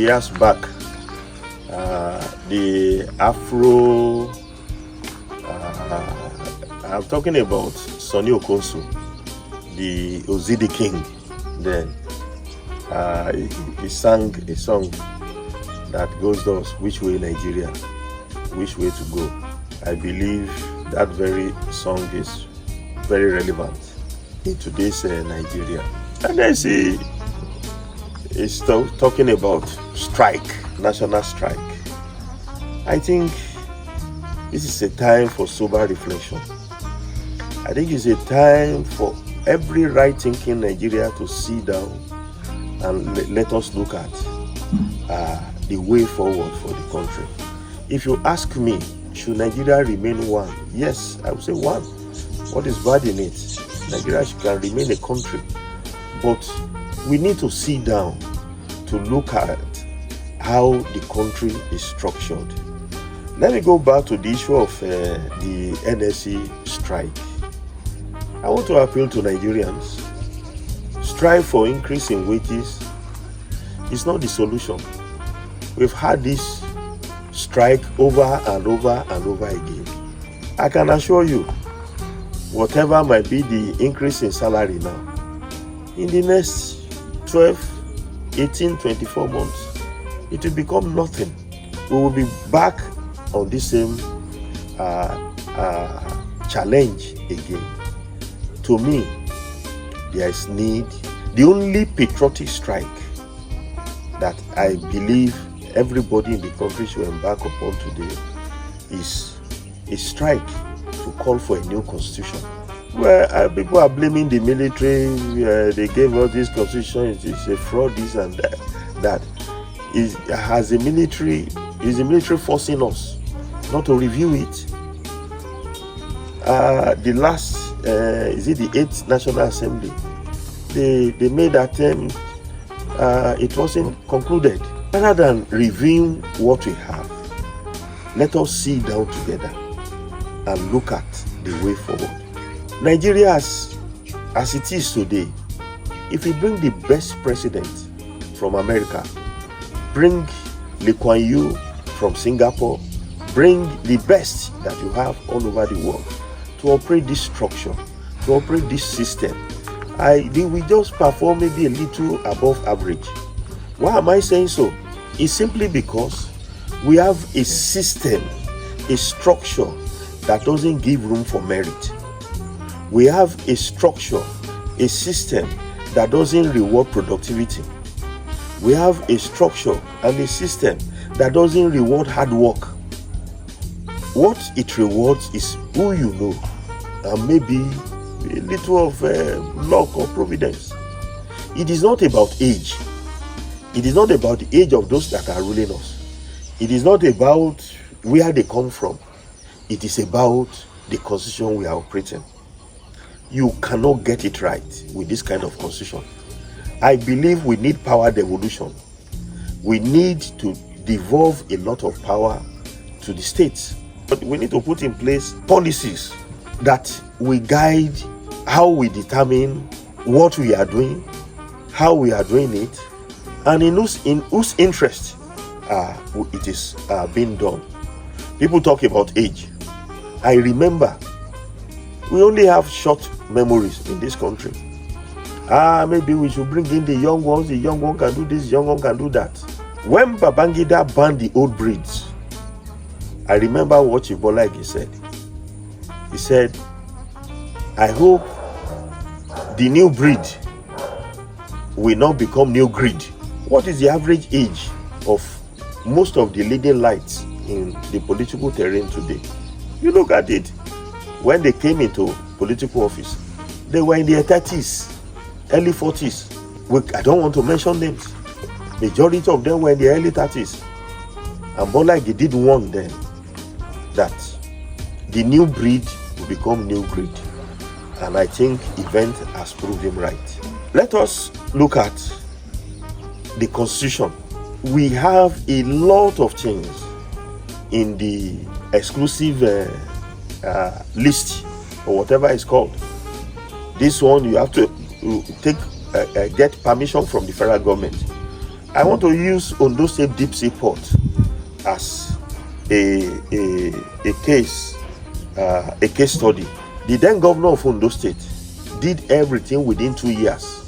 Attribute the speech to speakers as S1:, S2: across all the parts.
S1: years back, the Afro, I'm talking about Sonny Okonsu, the Ozidi King. Then he sang a song that goes thus: which way Nigeria, which way to go. I believe that very song is very relevant in today's Nigeria. And I see it's talking about strike, national strike. I think this is a time for sober reflection. I think it's a time for every right-thinking Nigeria to sit down and let us look at the way forward for the country. If you ask me, should Nigeria remain one? Yes, I would say one. What is bad in it? Nigeria can remain a country, but we need to sit down to look at how the country is structured. Let me go back to the issue of the NSE strike. I want to appeal to Nigerians. Strive for increase in wages is not the solution. We've had this strike over and over and over again. I can assure you, whatever might be the increase in salary now, in the next 12, 18, 24 months, it will become nothing. We will be back on the same challenge again. To me, there is need. The only patriotic strike that I believe everybody in the country should embark upon today is a strike to call for a new constitution. Where people are blaming the military, they gave us this constitution, it's a fraud, this and that. Is the military forcing us not to review it? The last, is it the 8th National Assembly? They made attempt, it wasn't concluded. Rather than reviewing what we have, let us sit down together and look at the way forward. Nigeria, as it is today, if we bring the best president from America, bring Lee Kuan Yew from Singapore, bring the best that you have all over the world to operate this structure, to operate this system, we just perform maybe a little above average. Why am I saying so? It's simply because we have a system, a structure that doesn't give room for merit. We have a structure, a system that doesn't reward productivity. We have a structure and a system that doesn't reward hard work. What it rewards is who you know, and maybe a little of luck or providence. It is not about age. It is not about the age of those that are ruling us. It is not about where they come from. It is about the constitution we are operating. You cannot get it right with this kind of constitution. I believe we need power devolution. We need to devolve a lot of power to the states. But we need to put in place policies that will guide how we determine what we are doing, how we are doing it, and in whose interest it is being done. People talk about age. I remember we only have short memories in this country. Maybe we should bring in the young ones. The young one can do this, the young one can do that. When Babangida banned the old breeds, I remember what Chibola Ige said. He said, I hope the new breed will not become new greed. What is the average age of most of the leading lights in the political terrain today? You look at it, when they came into political office, they were in their 30s, early 40s. I don't want to mention names. Majority of them were in their early 30s. And Bola Ige did warn them that the new breed will become new greed. And I think event has proved him right. Let us look at the constitution. We have a lot of things in the exclusive list or whatever it's called. This one you have to get permission from the federal government. I want to use Ondo State Deep Sea Port as a case study. The then governor of Ondo State did everything within 2 years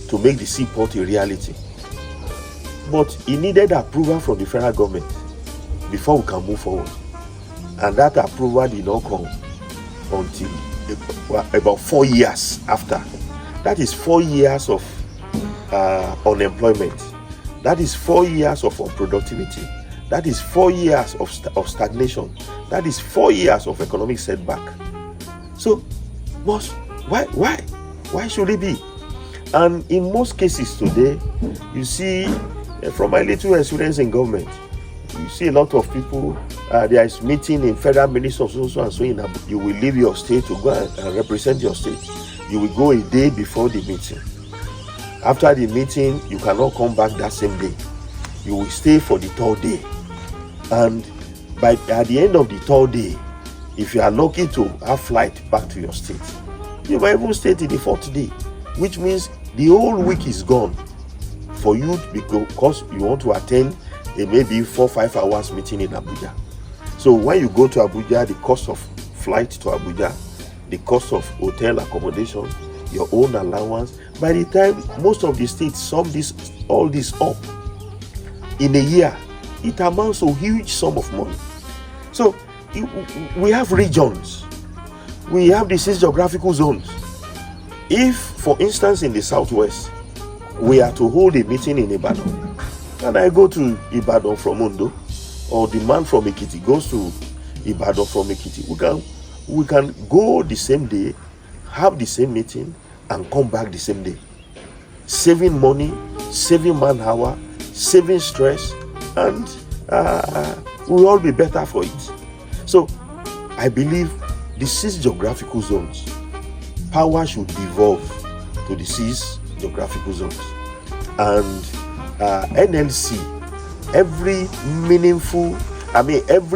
S1: to make the seaport a reality. But he needed approval from the federal government before we can move forward. And that approval did not come until about 4 years after. That is 4 years of unemployment. That is 4 years of unproductivity. That is 4 years of stagnation. That is 4 years of economic setback. So, boss, why should it be? And in most cases today, you see, from my little experience in government, you see a lot of people, there is meeting in federal ministry so and so, you will leave your state to go and represent your state. You will go a day before the meeting. After the meeting, you cannot come back that same day. You will stay for the third day. And at the end of the third day, if you are lucky to have flight back to your state, you might even stay till the fourth day, which means the whole week is gone for you because you want to attend a maybe 4-5 hours meeting in Abuja. So when you go to Abuja, the cost of flight to Abuja, the cost of hotel accommodation, your own allowance, by the time most of the states sum all this up in a year, it amounts to a huge sum of money. So we have regions, we have the 6 geographical zones. If, for instance, in the southwest, we are to hold a meeting in Ibadan, and I go to Ibadan from Ondo, or the man from Ekiti goes to Ibadan from Ekiti, we can go the same day, have the same meeting, and come back the same day, saving money, saving man-hour, saving stress, and we'll all be better for it. So I believe the 6 geographical zones, power should devolve to the 6 geographical zones. And NLC, every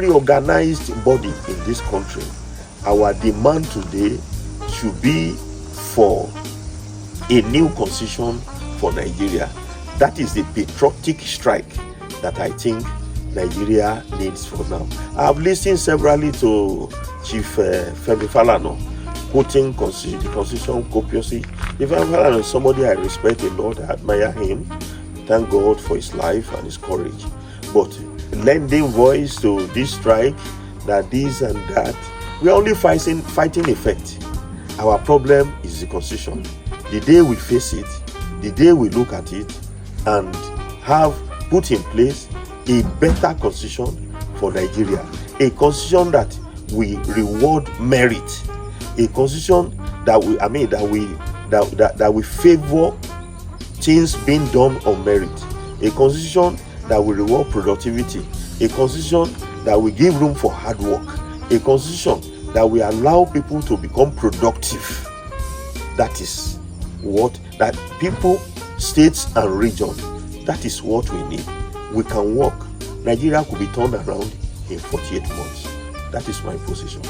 S1: organized body in this country, our demand today should be for a new constitution for Nigeria. That is the patriotic strike that I think Nigeria needs for now. I've listened severally to Chief Femi Falana quoting the constitution copiously. Femi Falana is somebody I respect a lot. I admire him. Thank God for his life and his courage. But lending voice to this strike, that this and that, we are only fighting effect. Our problem is the constitution. The day we face it, the day we look at it and have put in place a better constitution for Nigeria, a constitution that we reward merit, a constitution that we favor things being done on merit, a constitution that will reward productivity, a constitution that will give room for hard work, a constitution that will allow people to become productive. That is what that people, states and regions, that is what we need. We can work. Nigeria could be turned around in 48 months. That is my position.